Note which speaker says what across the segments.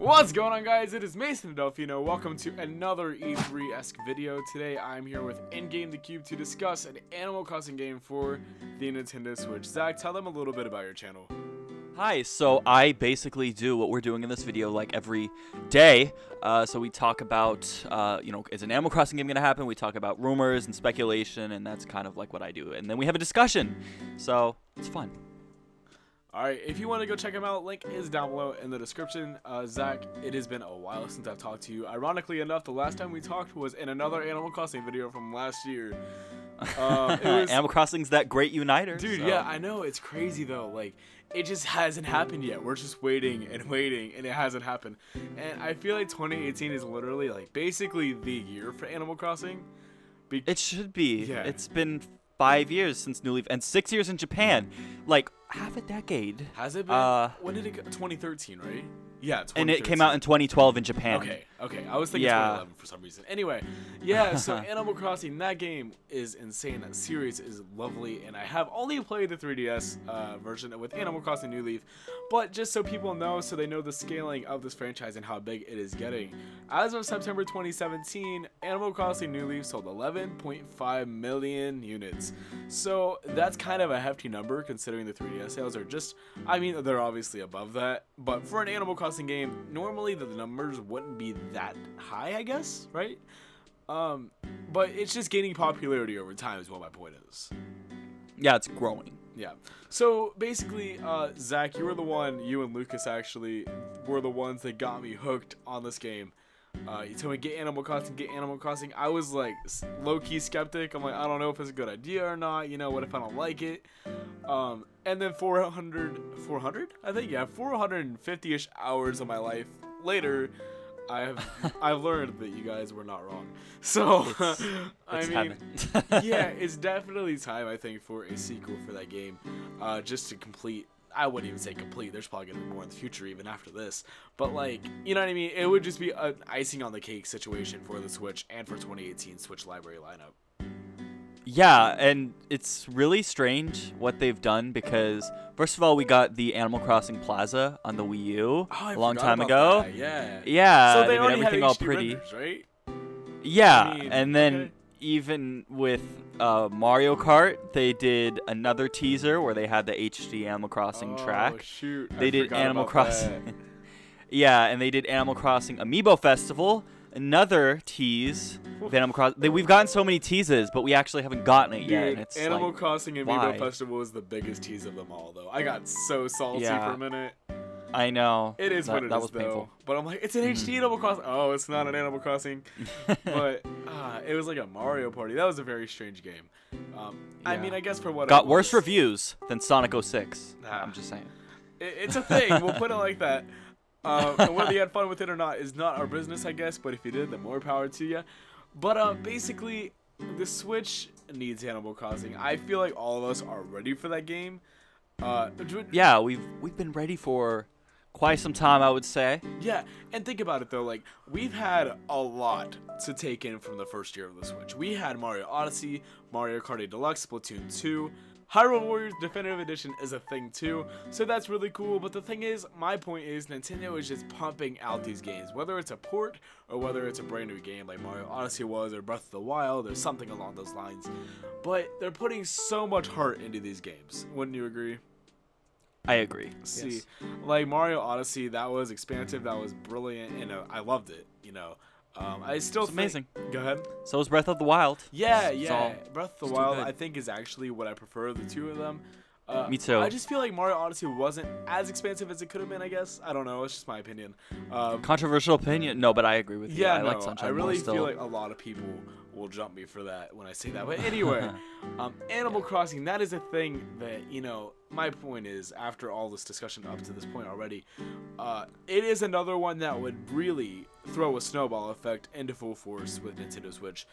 Speaker 1: What's going on, guys? It is Mason Delfino. Welcome to another E3-esque video. Today I'm here with NGameTheCube to discuss an Animal Crossing game for the Nintendo Switch. Zach, tell them a little bit about your channel.
Speaker 2: Hi, so I basically do what we're doing in this video like every day. So we talk about, is an Animal Crossing game going to happen? We talk about rumors and speculation, and that's kind of like what I do. And then we have a discussion, so it's fun.
Speaker 1: Alright, if you want to go check him out, link is down below in the description. Zach, it has been a while since I've talked to you. Ironically enough, the last time we talked was in another Animal Crossing video from last year.
Speaker 2: Animal Crossing's that great uniter.
Speaker 1: Dude,
Speaker 2: so.
Speaker 1: Yeah, I know. It's crazy, though. Like, it just hasn't happened yet. We're just waiting, and it hasn't happened. And I feel like 2018 is literally, like, basically the year for Animal Crossing.
Speaker 2: It should be.
Speaker 1: Yeah.
Speaker 2: It's been 5 years since New Leaf, and 6 years in Japan. Like, half a decade.
Speaker 1: Has it been? When did it go? 2013, right? Yeah, 2013.
Speaker 2: And it came out in 2012 in Japan.
Speaker 1: Okay. I was thinking 2011 for some reason. Anyway, yeah, so Animal Crossing, that game is insane. That series is lovely, and I have only played the 3DS version with Animal Crossing New Leaf, but just so people know, so they know the scaling of this franchise and how big it is getting. As of September 2017, Animal Crossing New Leaf sold 11.5 million units. So that's kind of a hefty number considering the 3DS sales are just, I mean, they're obviously above that, but for an Animal Crossing game, normally the numbers wouldn't be that high, I guess, right? But it's just gaining popularity over time is what my point is.
Speaker 2: Yeah, it's growing.
Speaker 1: Yeah. So basically, Zach, you and Lucas actually were the ones that got me hooked on this game. You told me get Animal Crossing. I was like low-key skeptic. I'm like, I don't know if it's a good idea or not. You know, what if I don't like it? And then 400, I think, yeah, 450-ish hours of my life later, I've learned that you guys were not wrong. So, I mean, yeah, it's definitely time, I think, for a sequel for that game, just to complete. I wouldn't even say complete. There's probably going to be more in the future even after this. But, like, you know what I mean? It would just be an icing on the cake situation for the Switch and for 2018 Switch library lineup.
Speaker 2: Yeah, and it's really strange what they've done because, first of all, we got the Animal Crossing Plaza on the Wii U a long time ago.
Speaker 1: That, yeah.
Speaker 2: Yeah,
Speaker 1: so they
Speaker 2: made everything all
Speaker 1: HD
Speaker 2: pretty.
Speaker 1: renders, right?
Speaker 2: Yeah,
Speaker 1: I mean,
Speaker 2: and then even with Mario Kart, they did another teaser where they had the HD Animal Crossing track.
Speaker 1: Oh, shoot.
Speaker 2: They did Animal Crossing. Yeah, and they did Animal Crossing Amiibo Festival. Another tease of Animal Crossing. We've gotten so many teases, but we actually haven't gotten it yet.
Speaker 1: Dude,
Speaker 2: It's
Speaker 1: Animal
Speaker 2: like,
Speaker 1: Crossing Amiibo
Speaker 2: why?
Speaker 1: Festival is the biggest tease of them all, though. I got so salty for a minute.
Speaker 2: I know.
Speaker 1: It is what it is,
Speaker 2: was
Speaker 1: though.
Speaker 2: painful.
Speaker 1: But I'm like, it's an HD Animal Crossing. Oh, it's not an Animal Crossing. But it was like a Mario Party. That was a very strange game. I mean, I guess for what
Speaker 2: got worse reviews than Sonic 06. I'm just saying.
Speaker 1: It's a thing. We'll put it like that. And whether you had fun with it or not is not our business, I guess. But if you did, then more power to you. But basically, the Switch needs Animal Crossing. I feel like all of us are ready for that game.
Speaker 2: Yeah, we've been ready for quite some time, I would say.
Speaker 1: Yeah, and think about it though, like, we've had a lot to take in from the first year of the Switch. We had Mario Odyssey, Mario Kart 8 Deluxe, Splatoon 2, Hyrule Warriors Definitive Edition is a thing too, so that's really cool. But the thing is, my point is, Nintendo is just pumping out these games, whether it's a port or whether it's a brand new game like Mario Odyssey was, or Breath of the Wild, or something along those lines. But they're putting so much heart into these games, wouldn't you agree?
Speaker 2: I agree.
Speaker 1: See,
Speaker 2: yes.
Speaker 1: Like Mario Odyssey, that was expansive, that was brilliant, and I loved it, you know. I still think,
Speaker 2: amazing.
Speaker 1: Go ahead.
Speaker 2: So is Breath of the Wild.
Speaker 1: Yeah. Breath of the Wild,
Speaker 2: good.
Speaker 1: I think, is actually what I prefer of the two of them.
Speaker 2: Me too.
Speaker 1: I just feel like Mario Odyssey wasn't as expansive as it could have been, I guess. I don't know. It's just my opinion.
Speaker 2: Controversial opinion? No, but I agree with you.
Speaker 1: Yeah,
Speaker 2: I like Sunshine
Speaker 1: I really
Speaker 2: more still.
Speaker 1: feel like a lot of people will jump me for that when I say that. But anyway, Animal Crossing, that is a thing that, you know, my point is, after all this discussion up to this point already, it is another one that would really throw a snowball effect into full force with Nintendo Switch.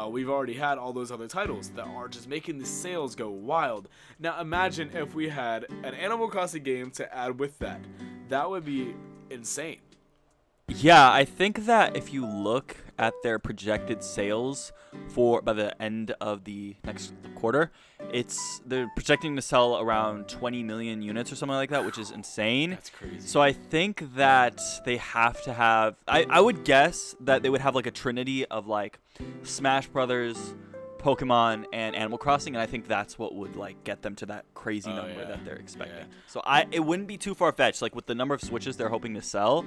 Speaker 1: We've already had all those other titles that are just making the sales go wild. Now imagine if we had an Animal Crossing game to add with that. That would be insane.
Speaker 2: Yeah, I think that if you look at their projected sales for by the end of the next quarter, they're projecting to sell around 20 million units or something like that, which is insane.
Speaker 1: That's crazy.
Speaker 2: So I think that they have to have I would guess that they would have like a trinity of like Smash Brothers, Pokemon, and Animal Crossing, and I think that's what would like get them to that crazy number that they're expecting.
Speaker 1: Yeah.
Speaker 2: So it wouldn't be too far-fetched. Like with the number of Switches they're hoping to sell,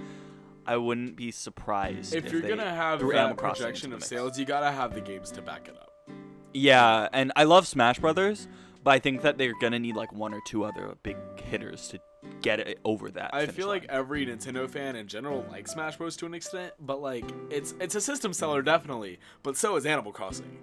Speaker 2: I wouldn't be surprised
Speaker 1: if you're gonna have that projection of sales, you gotta have the games to back it up.
Speaker 2: Yeah, and I love Smash Brothers, but I think that they're gonna need like one or two other big hitters to get it over that.
Speaker 1: I feel like every Nintendo fan in general likes Smash Bros to an extent, but like it's a system seller definitely, but so is Animal Crossing.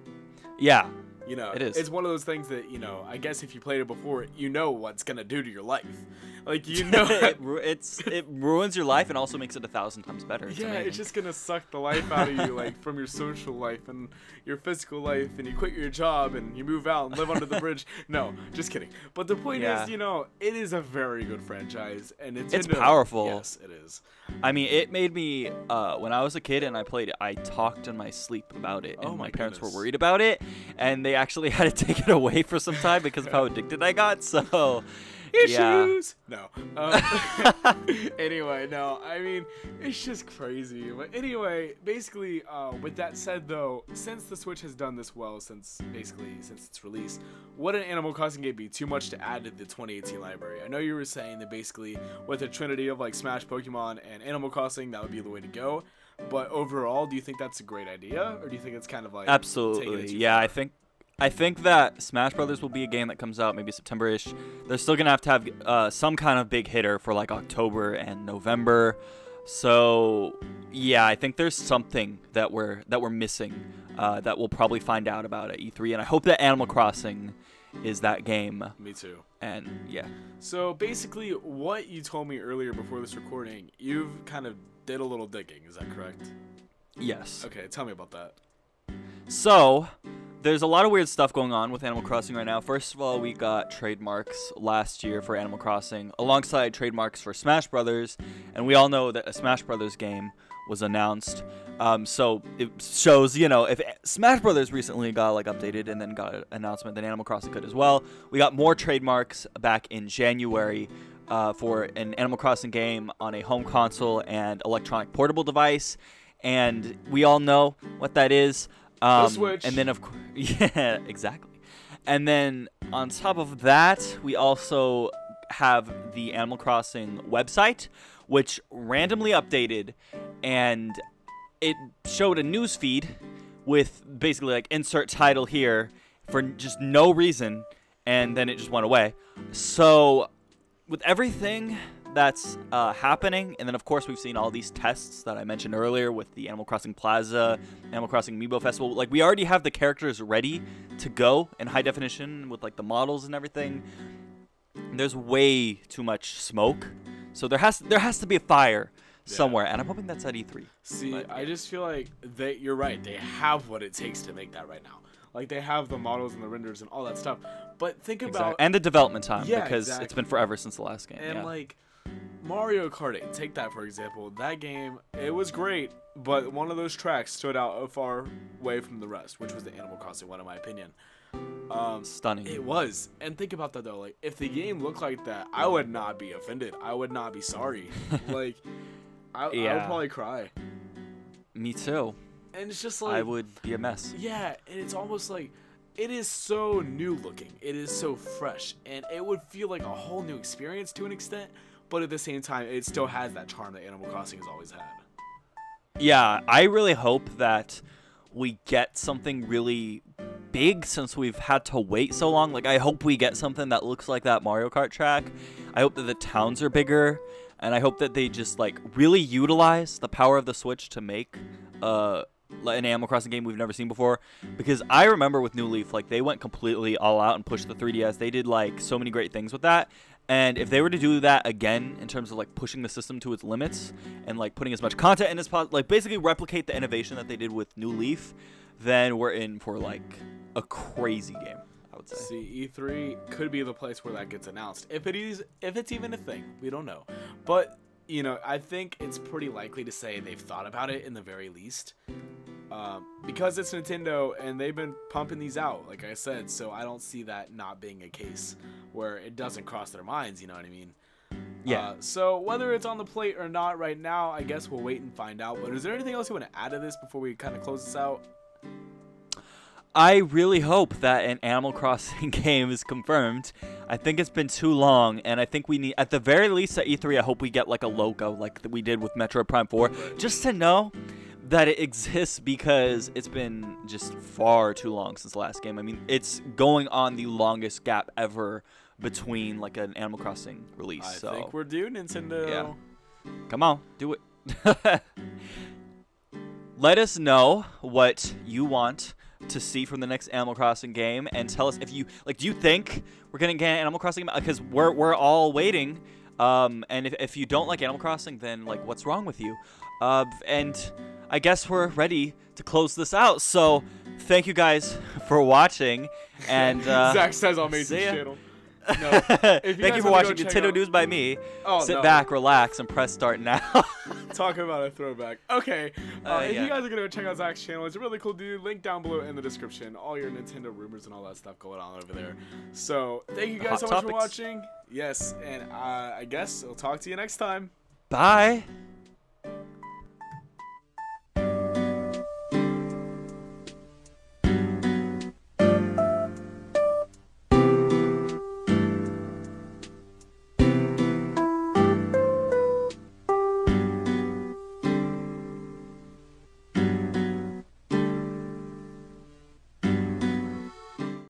Speaker 2: Yeah.
Speaker 1: You know,
Speaker 2: it is.
Speaker 1: It's one of those things that, you know, I guess if you played it before, you know what's gonna do to your life. Like, you know,
Speaker 2: it ruins your life and also makes it 1,000 times better. It's amazing.
Speaker 1: It's just gonna suck the life out of you, like from your social life and your physical life, and you quit your job and you move out and live under the bridge. No, just kidding. But the point is, you know, it is a very good franchise, and it's
Speaker 2: powerful.
Speaker 1: Yes, it is.
Speaker 2: I mean, it made me when I was a kid and I played it, I talked in my sleep about it, and my parents were worried about it, and they actually had to take it away for some time because of how addicted I got. So
Speaker 1: issues. Yeah. No. Anyway, no. I mean, it's just crazy. But anyway, basically, with that said, though, since the Switch has done this well since its release, would an Animal Crossing game be too much to add to the 2018 library? I know you were saying that basically with a trinity of like Smash, Pokemon, and Animal Crossing, that would be the way to go. But overall, do you think that's a great idea, or do you think it's kind of like
Speaker 2: absolutely? Yeah, I think that Smash Brothers will be a game that comes out maybe September-ish. They're still gonna have to have some kind of big hitter for like October and November. So yeah, I think there's something that we're missing that we'll probably find out about at E3, and I hope that Animal Crossing is that game.
Speaker 1: Me too.
Speaker 2: And yeah.
Speaker 1: So basically, what you told me earlier before this recording, you've kind of did a little digging. Is that correct?
Speaker 2: Yes.
Speaker 1: Okay, tell me about that.
Speaker 2: So, there's a lot of weird stuff going on with Animal Crossing right now. First of all, we got trademarks last year for Animal Crossing alongside trademarks for Smash Brothers, and we all know that a Smash Brothers game was announced. So it shows, you know, if Smash Brothers recently got like updated and then got an announcement, then Animal Crossing could as well. We got more trademarks back in January for an Animal Crossing game on a home console and electronic portable device, and we all know what that is.
Speaker 1: The Switch.
Speaker 2: And then of course, yeah, exactly. And then on top of that, we also have the Animal Crossing website, which randomly updated, and it showed a news feed with basically like insert title here for just no reason, and then it just went away. So with everything that's happening, and then of course we've seen all these tests that I mentioned earlier with the Animal Crossing Plaza, Animal Crossing Amiibo Festival. Like, we already have the characters ready to go in high definition with like the models and everything. There's way too much smoke, so there has to be a fire somewhere, and I'm hoping that's at E3.
Speaker 1: See, but, yeah. I just feel like you're right. They have what it takes to make that right now. Like, they have the models and the renders and all that stuff. But think about...
Speaker 2: And the development time, because it's been forever since the last game.
Speaker 1: And, like, Mario Kart 8, take that for example. That game, it was great, but one of those tracks stood out far away from the rest, which was the Animal Crossing one, in my opinion.
Speaker 2: Stunning.
Speaker 1: It was. And think about that, though. Like, if the game looked like that, I would not be offended. I would not be sorry. Like, I would probably cry.
Speaker 2: Me too.
Speaker 1: And it's just like...
Speaker 2: I would be a mess.
Speaker 1: Yeah, and it's almost like... It is so new looking. It is so fresh. And it would feel like a whole new experience to an extent. But at the same time, it still has that charm that Animal Crossing has always had.
Speaker 2: Yeah, I really hope that we get something really big since we've had to wait so long. Like, I hope we get something that looks like that Mario Kart track. I hope that the towns are bigger. And I hope that they just, like, really utilize the power of the Switch to make an Animal Crossing game we've never seen before. Because I remember with New Leaf, like, they went completely all out and pushed the 3DS. They did, like, so many great things with that. And if they were to do that again in terms of, like, pushing the system to its limits and, like, putting as much content in as possible, like, basically replicate the innovation that they did with New Leaf, then we're in for, like, a crazy game, I would say.
Speaker 1: See, E3 could be the place where that gets announced. If it's even a thing, we don't know. But you know, I think it's pretty likely to say they've thought about it in the very least. Because it's Nintendo and they've been pumping these out, like I said, so I don't see that not being a case where it doesn't cross their minds, you know what I mean?
Speaker 2: Yeah.
Speaker 1: So whether it's on the plate or not right now, I guess we'll wait and find out. But is there anything else you want to add to this before we kind of close this out?
Speaker 2: I really hope that an Animal Crossing game is confirmed. I think it's been too long, and I think we need, at the very least at E3, I hope we get like a logo like we did with Metroid Prime 4, just to know that it exists, because it's been just far too long since the last game. I mean, it's going on the longest gap ever between like an Animal Crossing release.
Speaker 1: I think we're due, Nintendo.
Speaker 2: Yeah. Come on, do it. Let us know what you want to see from the next Animal Crossing game, and tell us if you like. Do you think we're gonna get an Animal Crossing game? Because we're all waiting. And if you don't like Animal Crossing, then like, what's wrong with you? And I guess we're ready to close this out. So thank you guys for watching. And
Speaker 1: Zach says I'll make this channel. No.
Speaker 2: Thank you for watching Nintendo News by me. Sit back, relax, and press start now.
Speaker 1: Talk about a throwback. Okay, if you guys are gonna check out Zach's channel, it's a really cool dude. Link down below in the description. All your Nintendo rumors and all that stuff going on over there. So thank you guys so much for watching. Yes, and I guess I'll talk to you next time.
Speaker 2: Bye.